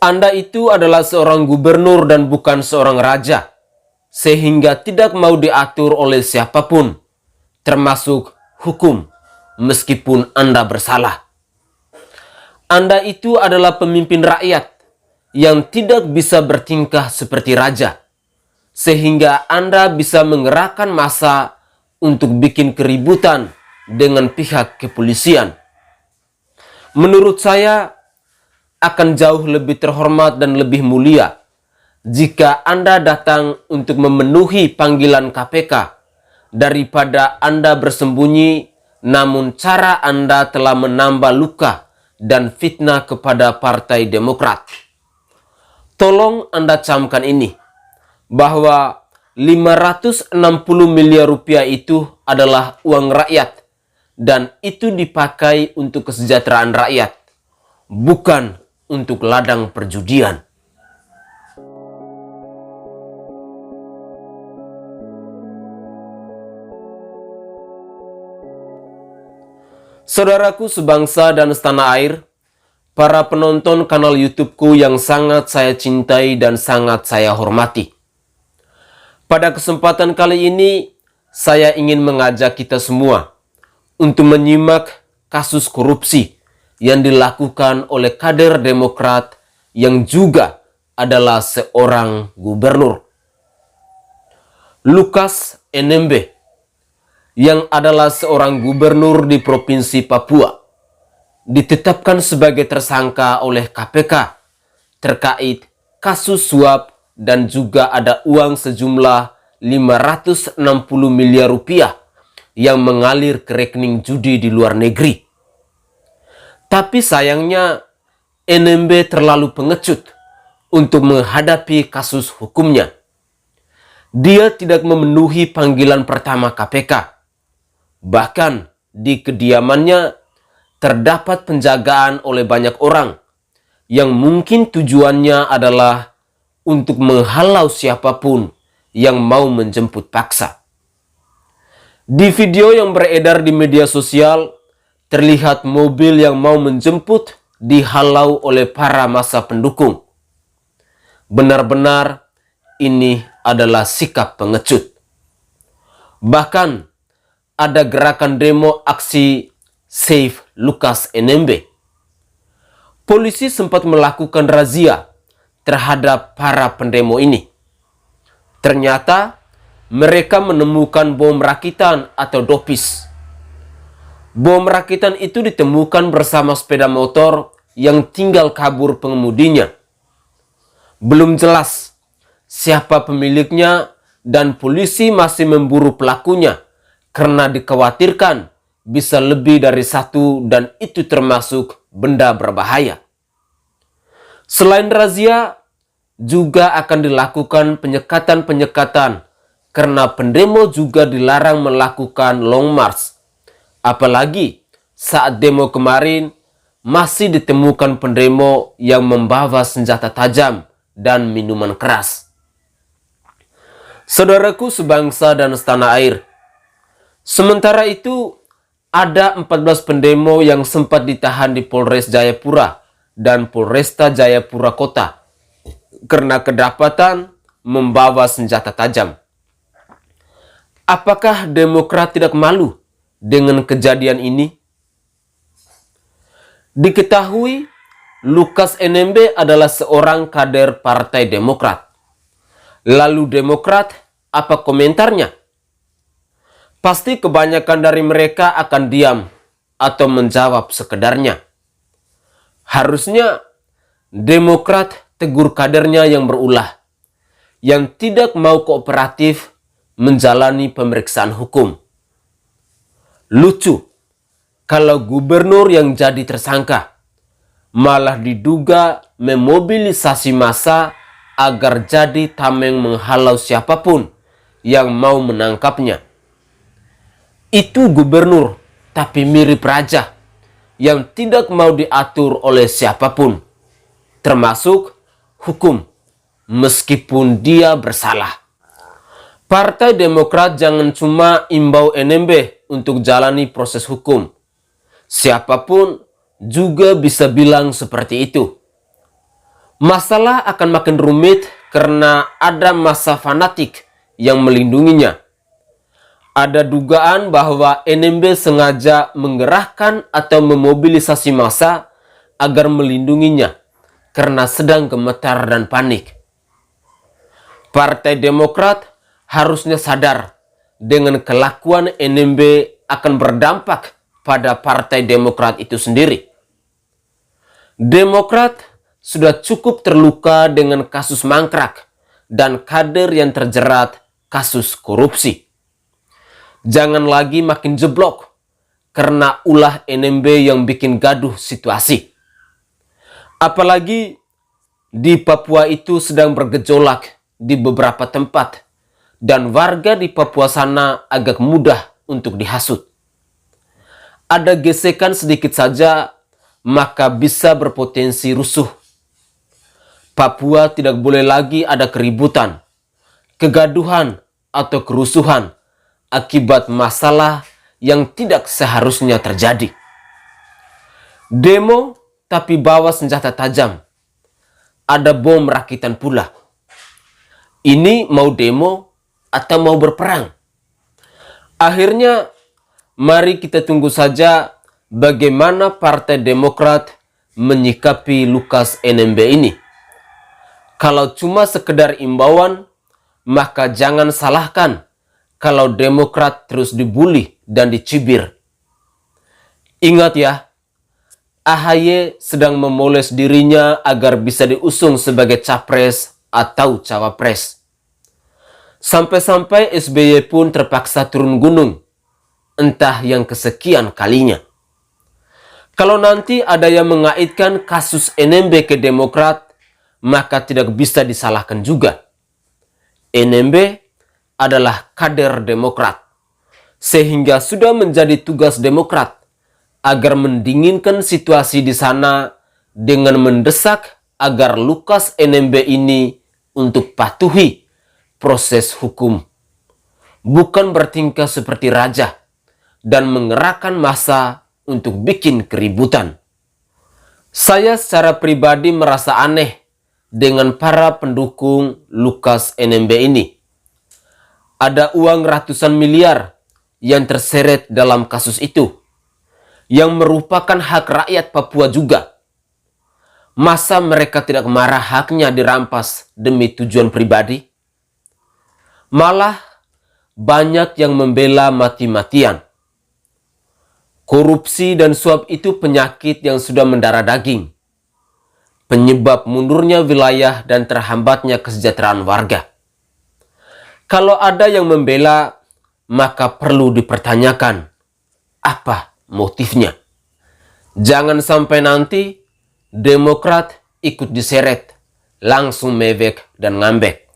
Anda itu adalah seorang gubernur dan bukan seorang raja, sehingga tidak mau diatur oleh siapapun, termasuk hukum, meskipun Anda bersalah. Anda itu adalah pemimpin rakyat yang tidak bisa bertingkah seperti raja, sehingga Anda bisa mengerahkan massa untuk bikin keributan dengan pihak kepolisian. Menurut saya, akan jauh lebih terhormat dan lebih mulia jika Anda datang untuk memenuhi panggilan KPK daripada Anda bersembunyi, namun cara Anda telah menambah luka dan fitnah kepada Partai Demokrat. Tolong Anda camkan ini, bahwa 560 miliar rupiah itu adalah uang rakyat dan itu dipakai untuk kesejahteraan rakyat, bukan untuk ladang perjudian. Saudaraku sebangsa dan setanah air, para penonton kanal YouTubeku yang sangat saya cintai dan sangat saya hormati. Pada kesempatan kali ini, saya ingin mengajak kita semua untuk menyimak kasus korupsi yang dilakukan oleh kader Demokrat yang juga adalah seorang gubernur. Lukas NMB yang adalah seorang gubernur di Provinsi Papua ditetapkan sebagai tersangka oleh KPK terkait kasus suap dan juga ada uang sejumlah 560 miliar rupiah yang mengalir ke rekening judi di luar negeri. Tapi sayangnya NMB terlalu pengecut untuk menghadapi kasus hukumnya. Dia tidak memenuhi panggilan pertama KPK. Bahkan di kediamannya terdapat penjagaan oleh banyak orang yang mungkin tujuannya adalah untuk menghalau siapapun yang mau menjemput paksa. Di video yang beredar di media sosial, terlihat mobil yang mau menjemput dihalau oleh para massa pendukung. Benar-benar ini adalah sikap pengecut. Bahkan ada gerakan demo aksi Save Lukas NMB. Polisi sempat melakukan razia terhadap para pendemo ini. Ternyata mereka menemukan bom rakitan atau dopis. Bom rakitan itu ditemukan bersama sepeda motor yang tinggal kabur pengemudinya. Belum jelas siapa pemiliknya dan polisi masih memburu pelakunya karena dikhawatirkan bisa lebih dari satu dan itu termasuk benda berbahaya. Selain razia, juga akan dilakukan penyekatan-penyekatan karena pendemo juga dilarang melakukan long march. Apalagi saat demo kemarin masih ditemukan pendemo yang membawa senjata tajam dan minuman keras. Saudaraku sebangsa dan setanah air, sementara itu ada 14 pendemo yang sempat ditahan di Polres Jayapura dan Polresta Jayapura Kota karena kedapatan membawa senjata tajam. Apakah Demokrat tidak malu dengan kejadian ini? Diketahui Lukas NMB adalah seorang kader Partai Demokrat. Lalu Demokrat, apa komentarnya? Pasti kebanyakan dari mereka akan diam atau menjawab sekedarnya. Harusnya Demokrat tegur kadernya yang berulah, yang tidak mau kooperatif menjalani pemeriksaan hukum. Lucu kalau gubernur yang jadi tersangka malah diduga memobilisasi massa agar jadi tameng menghalau siapapun yang mau menangkapnya. Itu gubernur tapi mirip raja yang tidak mau diatur oleh siapapun, termasuk hukum, meskipun dia bersalah. Partai Demokrat jangan cuma imbau NMB untuk jalani proses hukum. Siapapun juga bisa bilang seperti itu. Masalah akan makin rumit karena ada massa fanatik yang melindunginya. Ada dugaan bahwa NMB sengaja mengerahkan atau memobilisasi massa agar melindunginya karena sedang gemetar dan panik. Partai Demokrat harusnya sadar dengan kelakuan NMB akan berdampak pada Partai Demokrat itu sendiri. Demokrat sudah cukup terluka dengan kasus mangkrak dan kader yang terjerat kasus korupsi. Jangan lagi makin jeblok karena ulah NMB yang bikin gaduh situasi. Apalagi di Papua itu sedang bergejolak di beberapa tempat dan warga di Papua sana agak mudah untuk dihasut. Ada gesekan sedikit saja maka bisa berpotensi rusuh. Papua tidak boleh lagi ada keributan, kegaduhan atau kerusuhan akibat masalah yang tidak seharusnya terjadi. Demo tapi bawa senjata tajam. Ada bom rakitan pula. Ini mau demo atau mau berperang? Akhirnya, mari kita tunggu saja bagaimana Partai Demokrat menyikapi Lukas NMB ini. Kalau cuma sekedar imbauan, maka jangan salahkan kalau Demokrat terus dibully dan dicibir. Ingat ya, AHY sedang memoles dirinya agar bisa diusung sebagai capres atau cawapres. Sampai-sampai SBY pun terpaksa turun gunung, entah yang kesekian kalinya. Kalau nanti ada yang mengaitkan kasus NMB ke Demokrat, maka tidak bisa disalahkan juga. NMB adalah kader Demokrat, sehingga sudah menjadi tugas Demokrat agar mendinginkan situasi di sana dengan mendesak agar Lukas NMB ini untuk patuhi proses hukum, bukan bertingkah seperti raja dan mengerahkan massa untuk bikin keributan. Saya secara pribadi merasa aneh dengan para pendukung Lukas NMB ini. Ada uang ratusan miliar yang terseret dalam kasus itu, yang merupakan hak rakyat Papua juga. Masa mereka tidak marah haknya dirampas demi tujuan pribadi? Malah banyak yang membela mati-matian. Korupsi dan suap itu penyakit yang sudah mendarah daging, penyebab mundurnya wilayah dan terhambatnya kesejahteraan warga. Kalau ada yang membela, maka perlu dipertanyakan apa motifnya. Jangan sampai nanti Demokrat ikut diseret, langsung mewek dan ngambek.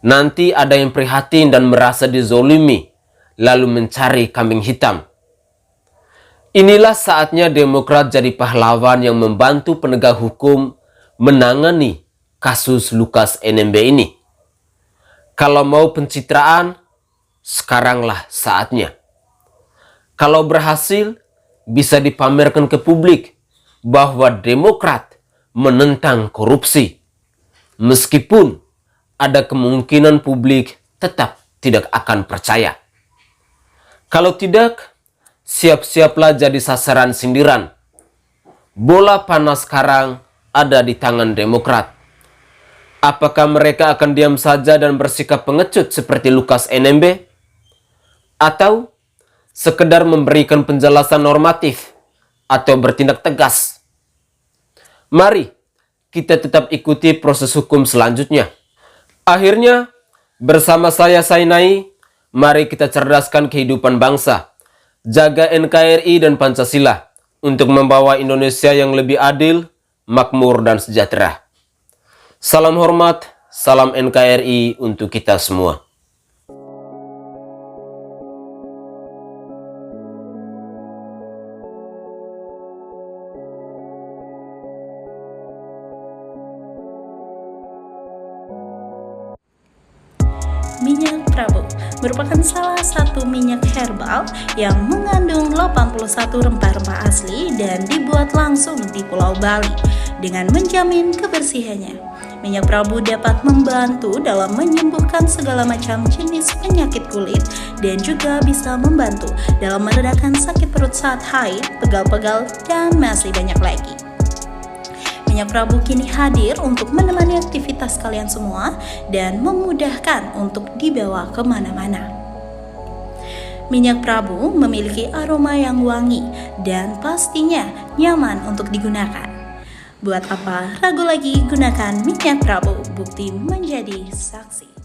Nanti ada yang prihatin dan merasa dizolimi, lalu mencari kambing hitam. Inilah saatnya Demokrat jadi pahlawan yang membantu penegak hukum menangani kasus Lukas NMB ini. Kalau mau pencitraan, sekaranglah saatnya. Kalau berhasil, bisa dipamerkan ke publik bahwa Demokrat menentang korupsi. Meskipun ada kemungkinan publik tetap tidak akan percaya. Kalau tidak, siap-siaplah jadi sasaran sindiran. Bola panas sekarang ada di tangan Demokrat. Apakah mereka akan diam saja dan bersikap pengecut seperti Lukas NMB? Atau sekedar memberikan penjelasan normatif atau bertindak tegas? Mari kita tetap ikuti proses hukum selanjutnya. Akhirnya, bersama saya Sainai, mari kita cerdaskan kehidupan bangsa, jaga NKRI dan Pancasila untuk membawa Indonesia yang lebih adil, makmur, dan sejahtera. Salam hormat, salam NKRI untuk kita semua. Minyak Prabu merupakan salah satu minyak herbal yang mengandung 81 rempah-rempah asli dan dibuat langsung di Pulau Bali dengan menjamin kebersihannya. Minyak Prabu dapat membantu dalam menyembuhkan segala macam jenis penyakit kulit dan juga bisa membantu dalam meredakan sakit perut saat haid, pegal-pegal, dan masih banyak lagi. Minyak Prabu kini hadir untuk menemani aktivitas kalian semua dan memudahkan untuk dibawa kemana-mana. Minyak Prabu memiliki aroma yang wangi dan pastinya nyaman untuk digunakan. Buat apa ragu lagi, gunakan minyak Prabu, bukti menjadi saksi.